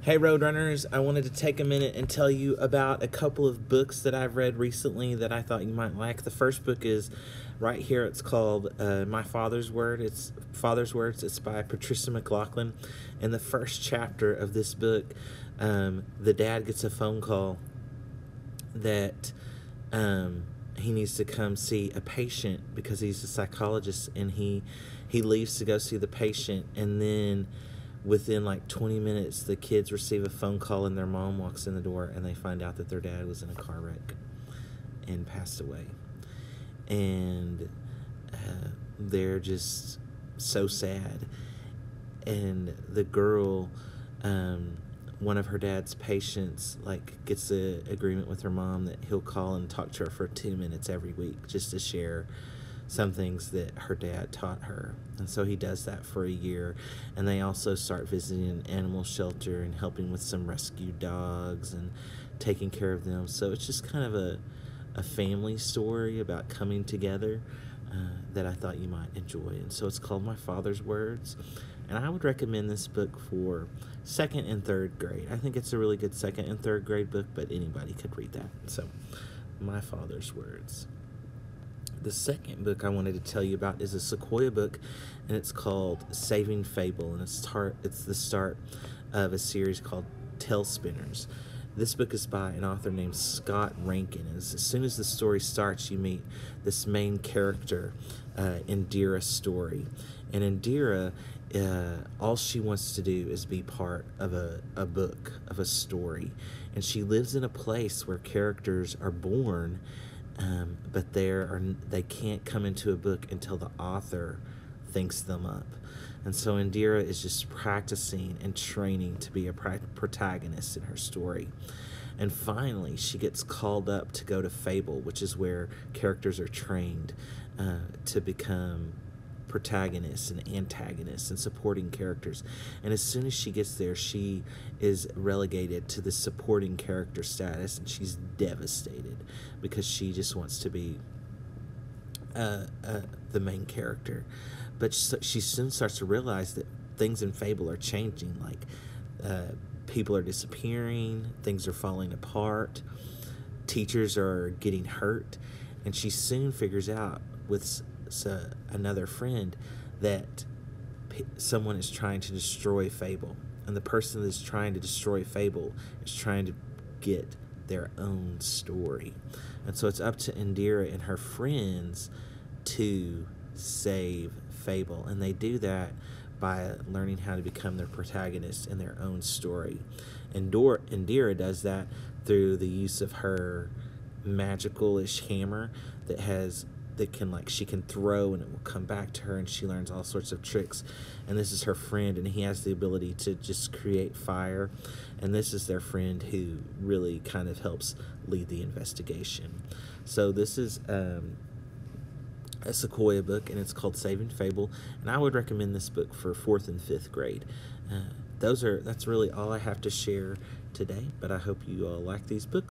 Hey Roadrunners, I wanted to take a minute and tell you about a couple of books that I've read recently that I thought you might like. The first book is right here. It's called My Father's Word. It's Father's Words. It's by Patricia McLaughlin. In the first chapter of this book, the dad gets a phone call that he needs to come see a patient because he's a psychologist, and he leaves to go see the patient, and then within like 20 minutes, the kids receive a phone call and their mom walks in the door and they find out that their dad was in a car wreck and passed away. And they're just so sad. And the girl, one of her dad's patients, like gets an agreement with her mom that he'll call and talk to her for 2 minutes every week just to share some things that her dad taught her. And so he does that for a year, and they also start visiting an animal shelter and helping with some rescued dogs and taking care of them. So it's just kind of a family story about coming together that I thought you might enjoy. And so it's called My Father's Words, and I would recommend this book for 2nd and 3rd grade. I think it's a really good 2nd and 3rd grade book, but anybody could read that. So My Father's Words. The second book I wanted to tell you about is a Sequoia book, and it's called Saving Fable, and it's the start of a series called Tailspinners. This book is by an author named Scott Rankin, and as soon as the story starts, you meet this main character, Indira Story. And Indira, all she wants to do is be part of a book, of a story. And she lives in a place where characters are born, but they can't come into a book until the author thinks them up. And so Indira is just practicing and training to be a protagonist in her story. And finally, she gets called up to go to Fable, which is where characters are trained to become protagonists and antagonists and supporting characters. And as soon as she gets there, she is relegated to the supporting character status, and she's devastated because she just wants to be the main character. But she soon starts to realize that things in Fable are changing. Like people are disappearing, things are falling apart, teachers are getting hurt, and she soon figures out with another friend that someone is trying to destroy Fable, and the person that's trying to destroy Fable is trying to get their own story. And so it's up to Indira and her friends to save Fable, and they do that by learning how to become their protagonists in their own story. And Indira does that through the use of her magical-ish hammer she can throw and it will come back to her, and she learns all sorts of tricks. And this is her friend, and he has the ability to just create fire, and this is their friend who really kind of helps lead the investigation. So this is a Sequoia book, and it's called Saving Fable, and I would recommend this book for 4th and 5th grade. That's really all I have to share today, but I hope you all like these books.